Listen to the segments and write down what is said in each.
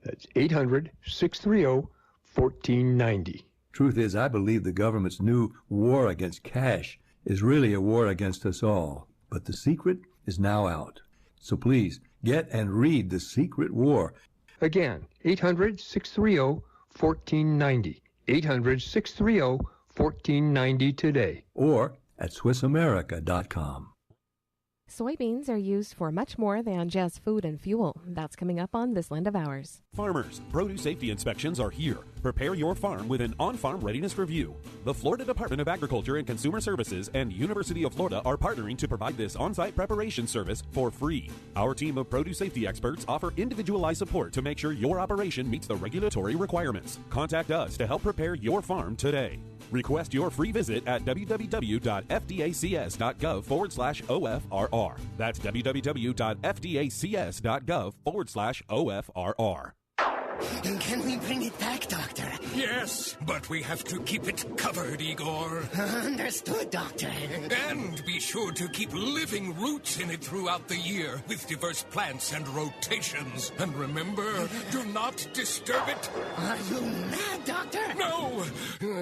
That's 800-630-1490. Truth is, I believe the government's new war against cash is really a war against us all. But the secret is now out. So please, get and read The Secret War. Again, 800-630-1490. 800-630-1490 today. Or at SwissAmerica.com. Soybeans are used for much more than just food and fuel. That's coming up on This Land of Ours. Farmers, produce safety inspections are here. Prepare your farm with an on-farm readiness review. The Florida Department of Agriculture and Consumer Services and University of Florida are partnering to provide this on-site preparation service for free. Our team of produce safety experts offer individualized support to make sure your operation meets the regulatory requirements. Contact us to help prepare your farm today. Request your free visit at www.fdacs.gov/OFRR. That's www.fdacs.gov/OFRR. Can we bring it back, Doctor? Yes, but we have to keep it covered, Igor. Understood, Doctor. And be sure to keep living roots in it throughout the year with diverse plants and rotations. And remember, do not disturb it. Are you mad, Doctor? No,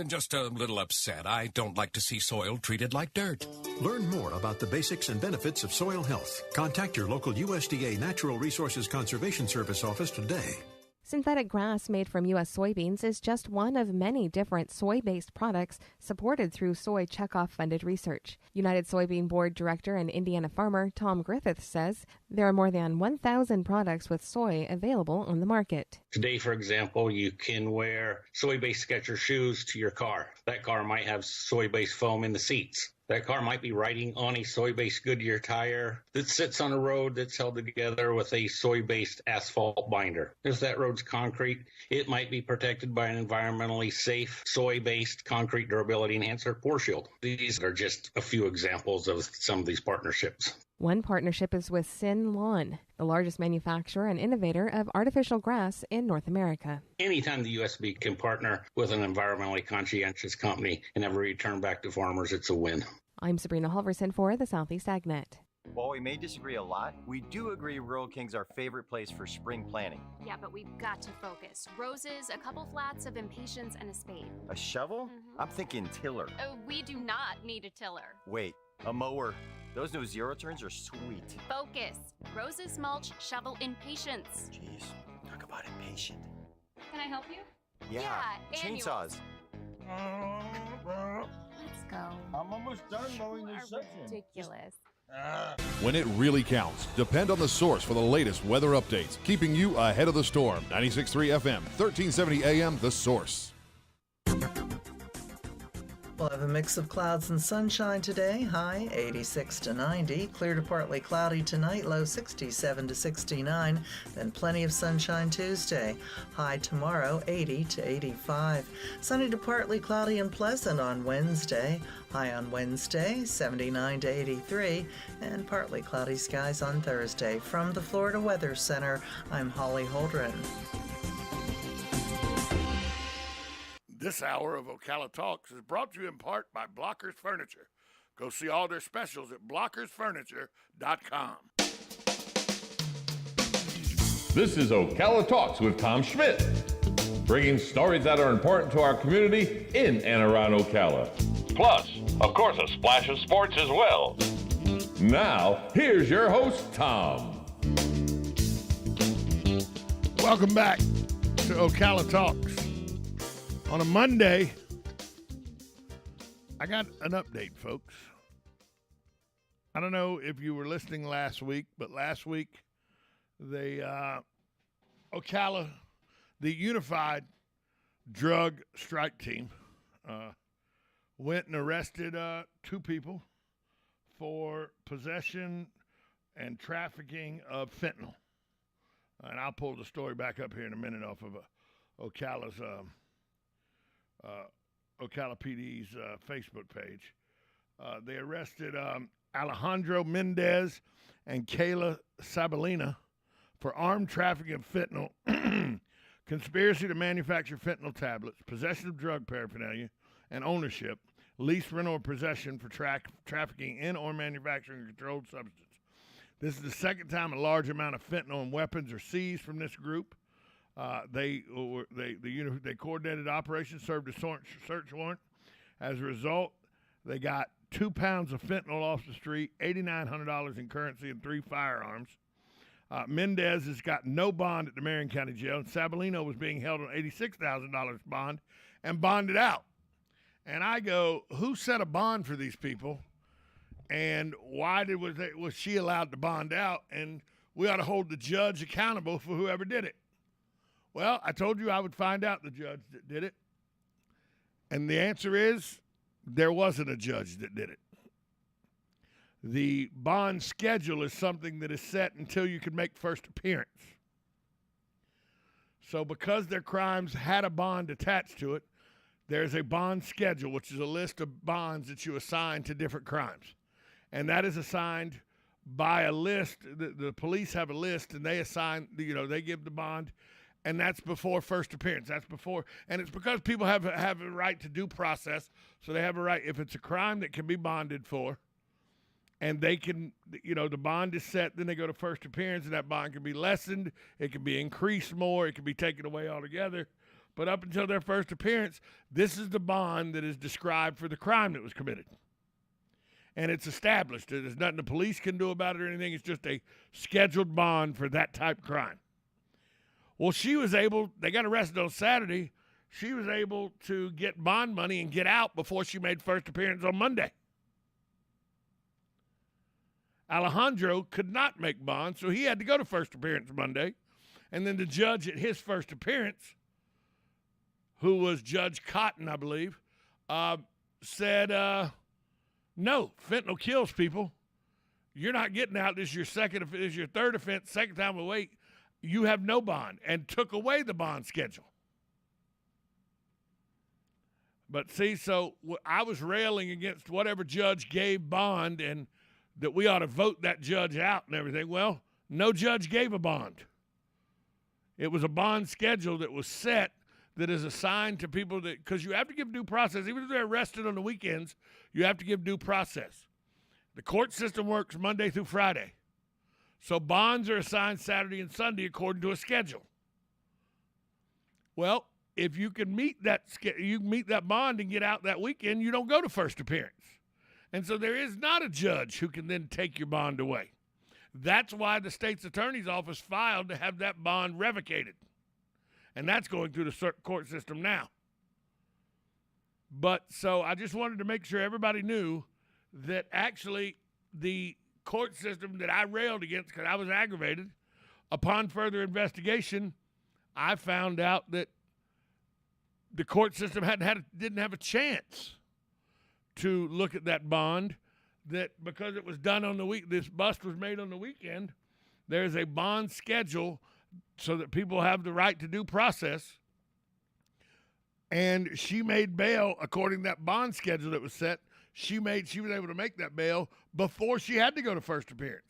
just a little upset. I don't like to see soil treated like dirt. Learn more about the basics and benefits of soil health. Contact your local USDA Natural Resources Conservation Service office today. Synthetic grass made from U.S. soybeans is just one of many different soy-based products supported through Soy Checkoff-funded research. United Soybean Board Director and Indiana farmer Tom Griffith says there are more than 1,000 products with soy available on the market. Today, for example, you can wear soy-based Skechers shoes to your car. That car might have soy-based foam in the seats. That car might be riding on a soy-based Goodyear tire that sits on a road that's held together with a soy-based asphalt binder. If that road's concrete, it might be protected by an environmentally safe soy-based concrete durability enhancer pore shield. These are just a few examples of some of these partnerships. One partnership is with Sin Lawn, the largest manufacturer and innovator of artificial grass in North America. Anytime the USB can partner with an environmentally conscientious company and have a return back to farmers, it's a win. I'm Sabrina Halverson for the Southeast AgNet. While we may disagree a lot, we do agree Rural King's our favorite place for spring planting. Yeah, but we've got to focus. Roses, a couple flats of impatiens, and a spade. A shovel? Mm-hmm. I'm thinking tiller. We do not need a tiller. Wait, a mower. Those new zero turns are sweet. Focus. Roses, mulch, shovel, impatiens. Jeez, talk about impatient. Can I help you? Yeah chainsaws. Let's go. I'm almost done mowing this section. Ridiculous. When it really counts, depend on the source for the latest weather updates, keeping you ahead of the storm. 96.3 FM, 1370 AM, The Source. We'll have a mix of clouds and sunshine today, high 86 to 90. Clear to partly cloudy tonight, low 67 to 69. Then plenty of sunshine Tuesday, high tomorrow 80 to 85. Sunny to partly cloudy and pleasant on Wednesday, high on Wednesday 79 to 83. And partly cloudy skies on Thursday. From the Florida Weather Center, I'm Holly Holdren. This hour of Ocala Talks is brought to you in part by Blockers Furniture. Go see all their specials at blockersfurniture.com. This is Ocala Talks with Tom Schmidt, bringing stories that are important to our community in and around Ocala. Plus, of course, a splash of sports as well. Now, here's your host, Tom. Welcome back to Ocala Talks. On a Monday, I got an update, folks. I don't know if you were listening last week, but last week, Ocala, the Unified Drug Strike Team, went and arrested 2 people for possession and trafficking of fentanyl. And I'll pull the story back up here in a minute off of Ocala's Ocala PD's Facebook page. They arrested Alejandro Mendez and Kayla Sabalina for armed trafficking of fentanyl, conspiracy to manufacture fentanyl tablets, possession of drug paraphernalia, and ownership, lease, rental, or possession for trafficking in or manufacturing a controlled substance. This is the second time a large amount of fentanyl and weapons are seized from this group. They coordinated operations, served a search warrant. As a result, they got 2 pounds of fentanyl off the street, $8,900 in currency, and 3 firearms. Mendez has got no bond at the Marion County Jail, and Sabalino was being held on $86,000 bond and bonded out. And I go, who set a bond for these people, and why was she allowed to bond out? And we ought to hold the judge accountable for whoever did it. Well, I told you I would find out the judge that did it. And the answer is there wasn't a judge that did it. The bond schedule is something that is set until you can make first appearance. So because their crimes had a bond attached to it, there's a bond schedule, which is a list of bonds that you assign to different crimes. And that is assigned by a list. The police have a list, and they assign, they give the bond, and that's before first appearance. That's before, and it's because people have a right to due process, so they have a right, if it's a crime that can be bonded for, and they can, the bond is set, then they go to first appearance, and that bond can be lessened, it can be increased more, it can be taken away altogether. But up until their first appearance, this is the bond that is described for the crime that was committed. And it's established. There's nothing the police can do about it or anything. It's just a scheduled bond for that type of crime. Well, they got arrested on Saturday. She was able to get bond money and get out before she made first appearance on Monday. Alejandro could not make bond, so he had to go to first appearance Monday. And then the judge at his first appearance, who was Judge Cotton, I believe, said, no, fentanyl kills people. You're not getting out. This is your third offense, second time we wait. You have no bond, and took away the bond schedule. But see, so I was railing against whatever judge gave bond and that we ought to vote that judge out and everything. Well, no judge gave a bond. It was a bond schedule that was set that is assigned to people because you have to give due process. Even if they're arrested on the weekends, you have to give due process. The court system works Monday through Friday. So bonds are assigned Saturday and Sunday according to a schedule. Well, if you can meet that bond and get out that weekend, you don't go to first appearance. And so there is not a judge who can then take your bond away. That's why the state's attorney's office filed to have that bond revocated. And that's going through the court system now. But so I just wanted to make sure everybody knew that actually the court system that I railed against because I was aggravated, upon further investigation, I found out that the court system didn't have a chance to look at that bond, that because it was done on the week, this bust was made on the weekend, there's a bond schedule so that people have the right to due process. And she made bail according to that bond schedule that was set. She was able to make that bail before she had to go to first appearance.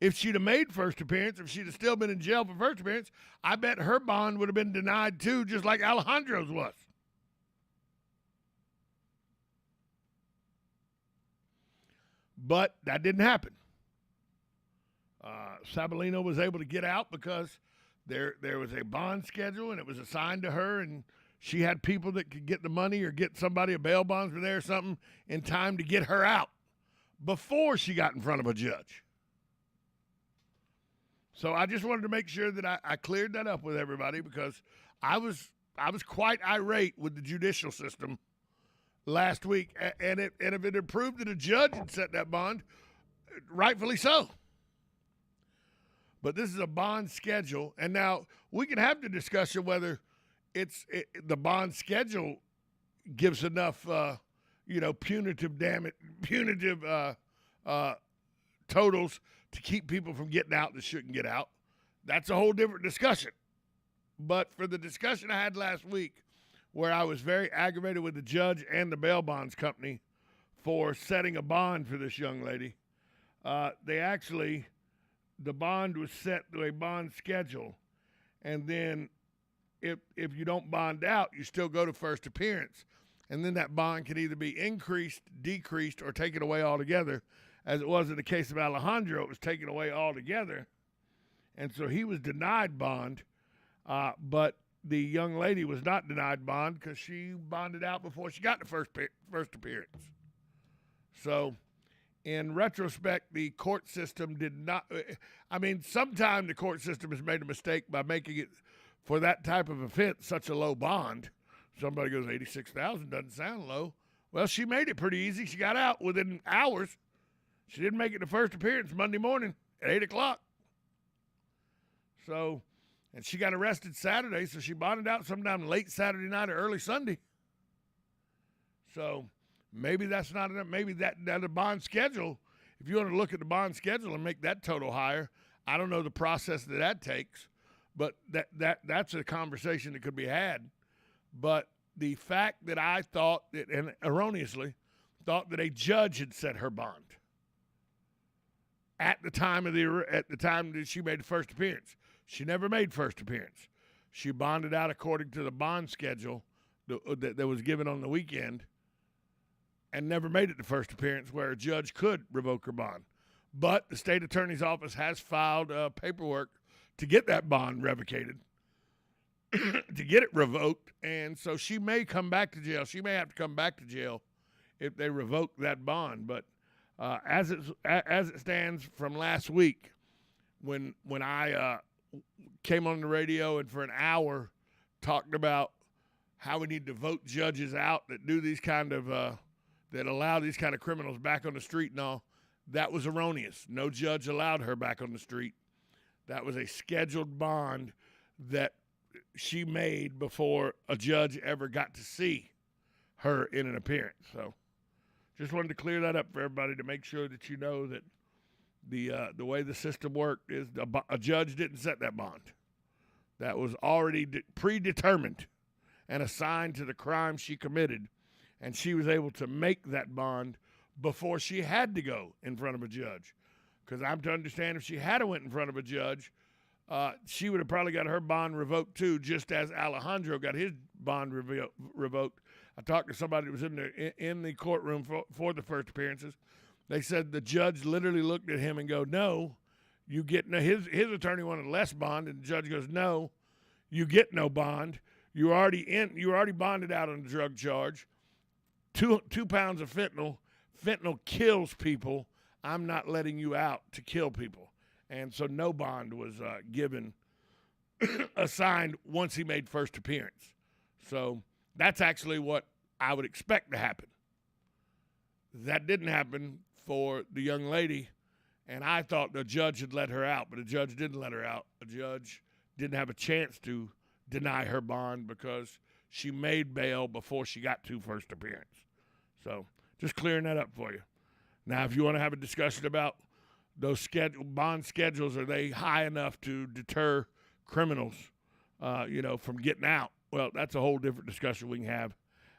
If she'd have made first appearance, if she'd have still been in jail for first appearance, I bet her bond would have been denied too, just like Alejandro's was. But that didn't happen. Sabalino was able to get out because there was a bond schedule and it was assigned to her, and she had people that could get the money or get somebody a bail bonds for there or something in time to get her out before she got in front of a judge. So I just wanted to make sure that I cleared that up with everybody because I was quite irate with the judicial system last week, and if it had proved that a judge had set that bond, rightfully so. But this is a bond schedule, and now we can have the discussion whether the bond schedule gives enough, punitive totals to keep people from getting out that shouldn't get out. That's a whole different discussion. But for the discussion I had last week, where I was very aggravated with the judge and the bail bonds company for setting a bond for this young lady, the bond was set to a bond schedule, and then if you don't bond out, you still go to first appearance, and then that bond can either be increased, decreased, or taken away altogether. As it was in the case of Alejandro, it was taken away altogether, And so he was denied bond, but the young lady was not denied bond because she bonded out before she got the first appearance. So, in retrospect, the court system did not. I mean, sometimes the court system has made a mistake by making it, for that type of offense, such a low bond. Somebody goes, $86,000 doesn't sound low. Well, she made it pretty easy. She got out within hours. She didn't make it the first appearance Monday morning at 8 o'clock. So, and she got arrested Saturday, so she bonded out sometime late Saturday night or early Sunday. So maybe that's not enough. Maybe that the bond schedule, if you want to look at the bond schedule and make that total higher, I don't know the process that takes, but that's a conversation that could be had. But the fact that I thought that, and erroneously thought that a judge had set her bond at the time that she made the first appearance. She never made first appearance. She bonded out according to the bond schedule that was given on the weekend and never made it to first appearance where a judge could revoke her bond. But the state attorney's office has filed paperwork to get that bond revocated, to get it revoked, and so she may come back to jail. She may have to come back to jail if they revoke that bond. But as it stands from last week, when I came on the radio and for an hour talked about how we need to vote judges out that do these kind of that allow these kind of criminals back on the street and all, that was erroneous. No judge allowed her back on the street. That was a scheduled bond that she made before a judge ever got to see her in an appearance. So just wanted to clear that up for everybody to make sure that you know that the way the system worked is a judge didn't set that bond. That was already predetermined and assigned to the crime she committed, and she was able to make that bond before she had to go in front of a judge. Because I'm to understand if she had went in front of a judge, she would have probably got her bond revoked too, just as Alejandro got his bond revoked. I talked to somebody that was in the courtroom for the first appearances. They said the judge literally looked at him and go, "No, you get no." His attorney wanted less bond, and the judge goes, "No, you get no bond. You already bonded out on the drug charge. 2 pounds of fentanyl. Fentanyl kills people. I'm not letting you out to kill people." And so no bond was assigned once he made first appearance. So that's actually what I would expect to happen. That didn't happen for the young lady, and I thought the judge had let her out, but the judge didn't let her out. The judge didn't have a chance to deny her bond because she made bail before she got to first appearance. So just clearing that up for you. Now, if you want to have a discussion about those bond schedules, are they high enough to deter criminals, from getting out? Well, that's a whole different discussion we can have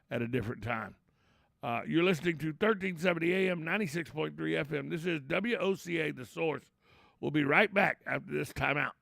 at a different time. You're listening to 1370 AM, 96.3 FM. This is WOCA, The Source. We'll be right back after this timeout.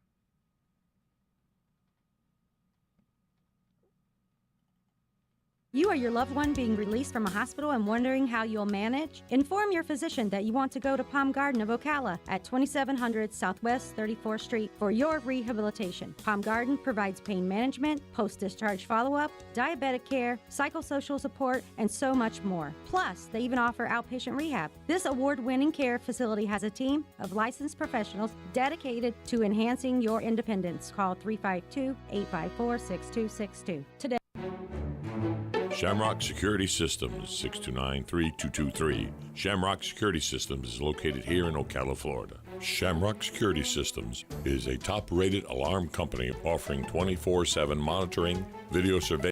You or your loved one being released from a hospital and wondering how you'll manage? Inform your physician that you want to go to Palm Garden of Ocala at 2700 Southwest 34th Street for your rehabilitation. Palm Garden provides pain management, post-discharge follow-up, diabetic care, psychosocial support, and so much more. Plus, they even offer outpatient rehab. This award-winning care facility has a team of licensed professionals dedicated to enhancing your independence. Call 352-854-6262 today. Shamrock Security Systems, 629-3223. Shamrock Security Systems is located here in Ocala, Florida. Shamrock Security Systems is a top-rated alarm company offering 24/7 monitoring, video surveillance,